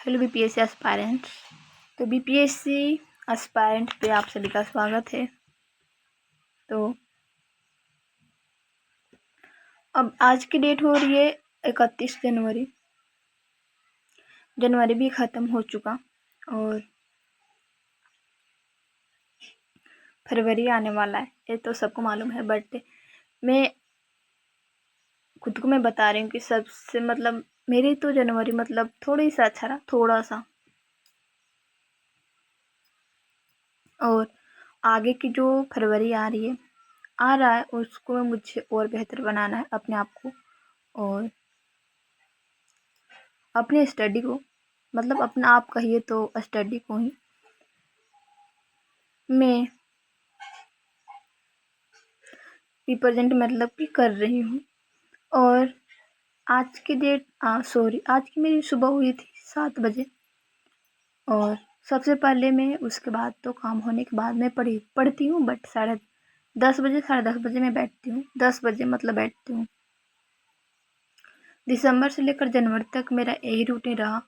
Hello BPSC aspirants. तो BPSC aspirant पे आप सभी का स्वागत है। तो अब आज की डेट हो रही है 31 जनवरी। जनवरी भी ख़त्म हो चुका और फरवरी आने वाला है, ये तो सबको मालूम है। बट मैं खुद को मैं बता रही हूँ कि सबसे मतलब मेरी तो जनवरी मतलब थोड़ी सा अच्छा रहा, थोड़ा सा। और आगे की जो फरवरी आ रही है आ रहा है उसको मुझे और बेहतर बनाना है अपने आप को और अपने स्टडी को, मतलब अपना आप कहिए तो स्टडी को ही मैं रिप्रेजेंट मतलब कि कर रही हूँ। और आज की डेट आज की मेरी सुबह हुई थी 7 बजे। और सबसे पहले मैं उसके बाद तो काम होने के बाद मैं पढ़ती हूँ, बट 10:30 मैं बैठती हूँ। 10 बजे मतलब बैठती हूँ। दिसंबर से लेकर जनवरी तक मेरा यही रूटीन रहा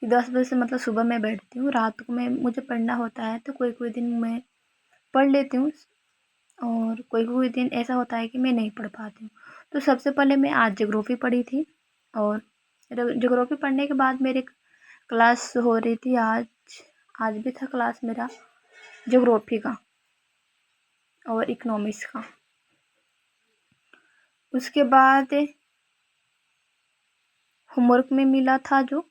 कि 10 बजे से मतलब सुबह मैं बैठती हूँ। रात को मुझे पढ़ना होता है तो कोई कोई दिन मैं पढ़ लेती हूँ और कोई कोई दिन ऐसा होता है कि मैं नहीं पढ़ पाती हूँ। तो सबसे पहले मैं आज ज्योग्राफी पढ़ी थी और ज्योग्राफी पढ़ने के बाद मेरे क्लास हो रही थी। आज भी था क्लास मेरा ज्योग्राफी का और इकोनॉमिक्स का। उसके बाद होमवर्क में मिला था जो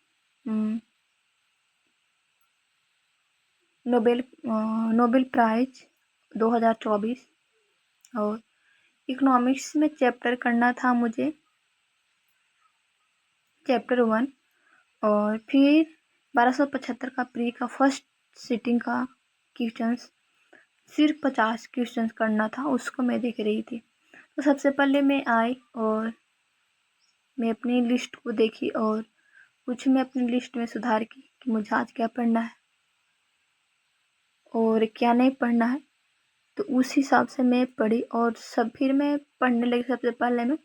नोबेल प्राइज 2024 और इकोनॉमिक्स में चैप्टर करना था मुझे चैप्टर 1 और फिर 1275 का प्री का फर्स्ट सिटिंग का क्वेश्चंस सिर्फ 50 क्वेश्चंस करना था, उसको मैं देख रही थी। तो सबसे पहले मैं आई और मैं अपनी लिस्ट को देखी और कुछ मैं अपनी लिस्ट में सुधार की कि मुझे आज क्या पढ़ना है और क्या नहीं पढ़ना है। तो उस हिसाब से मैं पढ़ी और फिर मैं पढ़ने लगी। सबसे पहले मैं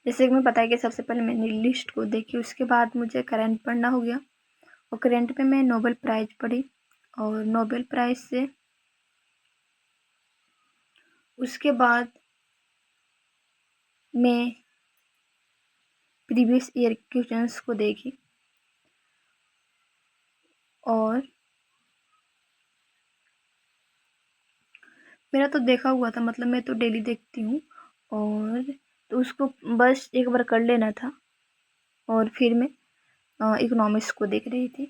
जैसे कि मैं पता है कि सबसे पहले मैंने लिस्ट को देखी, उसके बाद मुझे करंट पढ़ना हो गया और करंट में मैं नोबेल प्राइज़ पढ़ी और नोबेल प्राइज़ से उसके बाद मैं प्रीवियस ईयर क्वेश्चंस को देखी और मेरा तो देखा हुआ था, मतलब मैं तो डेली देखती हूँ और तो उसको बस एक बार कर लेना था। और फिर मैं इकोनॉमिक्स को देख रही थी,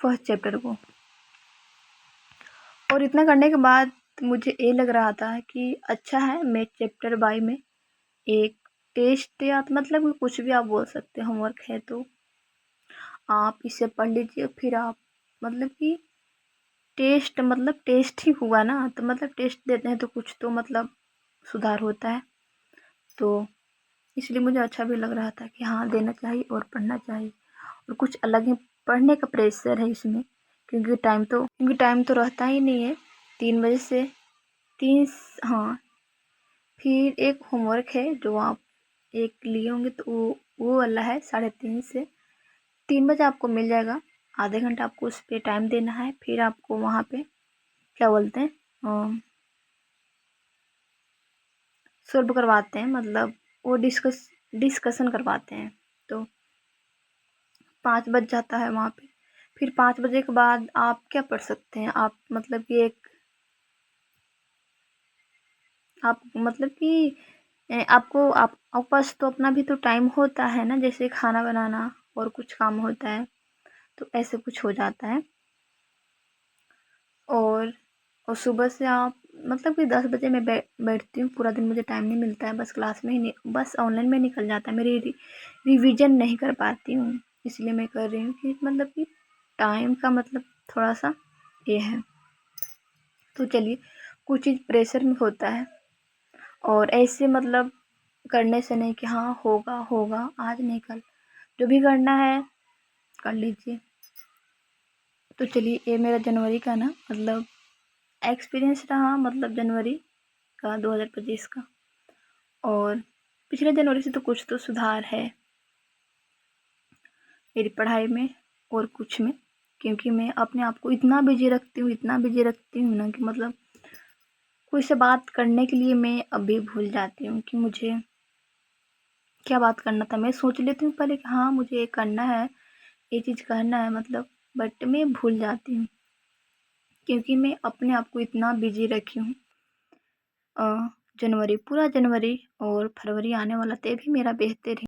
फर्स्ट चैप्टर को। और इतना करने के बाद मुझे ये लग रहा था कि अच्छा है, मैं चैप्टर बाई में एक टेस्ट या तो मतलब कुछ भी आप बोल सकते हैं, होमवर्क है तो आप इसे पढ़ लीजिए। फिर आप मतलब कि टेस्ट मतलब टेस्ट ही हुआ ना, तो मतलब टेस्ट देते हैं तो कुछ तो मतलब सुधार होता है। तो इसलिए मुझे अच्छा भी लग रहा था कि हाँ देना चाहिए और पढ़ना चाहिए और कुछ अलग ही पढ़ने का प्रेशर है इसमें, क्योंकि टाइम तो रहता ही नहीं है 3 बजे से 3। हाँ, फिर एक होमवर्क है जो आप एक लिए होंगे तो वो वाला है 3:30 से 3 बजे आपको मिल जाएगा। आधे घंटा आपको उस पर टाइम देना है। फिर आपको वहाँ पे क्या बोलते हैं सॉल्व करवाते हैं, मतलब वो डिस्कशन करवाते हैं। तो 5 बज जाता है वहाँ पे। फिर 5 बजे के बाद आप क्या पढ़ सकते हैं, आप मतलब कि आप मतलब कि आपके पास तो अपना भी तो टाइम होता है ना, जैसे खाना बनाना और कुछ काम होता है, तो ऐसे कुछ हो जाता है। और सुबह से आप मतलब कि 10 बजे मैं बैठती हूँ। पूरा दिन मुझे टाइम नहीं मिलता है, बस क्लास में ही बस ऑनलाइन में निकल जाता है। मेरी रिवीजन नहीं कर पाती हूँ, इसलिए मैं कर रही हूँ कि मतलब कि टाइम का मतलब थोड़ा सा ये है। तो चलिए, कुछ चीज़ प्रेशर में होता है और ऐसे मतलब करने से नहीं कि हाँ होगा होगा आज नहीं कल, जो भी करना है कर लीजिए। तो चलिए, ये मेरा जनवरी का ना मतलब एक्सपीरियंस रहा मतलब जनवरी का 2025 का। और पिछले जनवरी से तो कुछ तो सुधार है मेरी पढ़ाई में और कुछ में, क्योंकि मैं अपने आप को इतना बिजी रखती हूँ ना कि मतलब कोई से बात करने के लिए मैं अभी भूल जाती हूँ कि मुझे क्या बात करना था। मैं सोच लेती हूँ पहले कि हाँ मुझे ये करना है, ये चीज़ करना है मतलब, बट मैं भूल जाती हूँ क्योंकि मैं अपने आप को इतना बिजी रखी हूँ। जनवरी, पूरा जनवरी और फरवरी आने वाला, ते भी मेरा बेहतर ही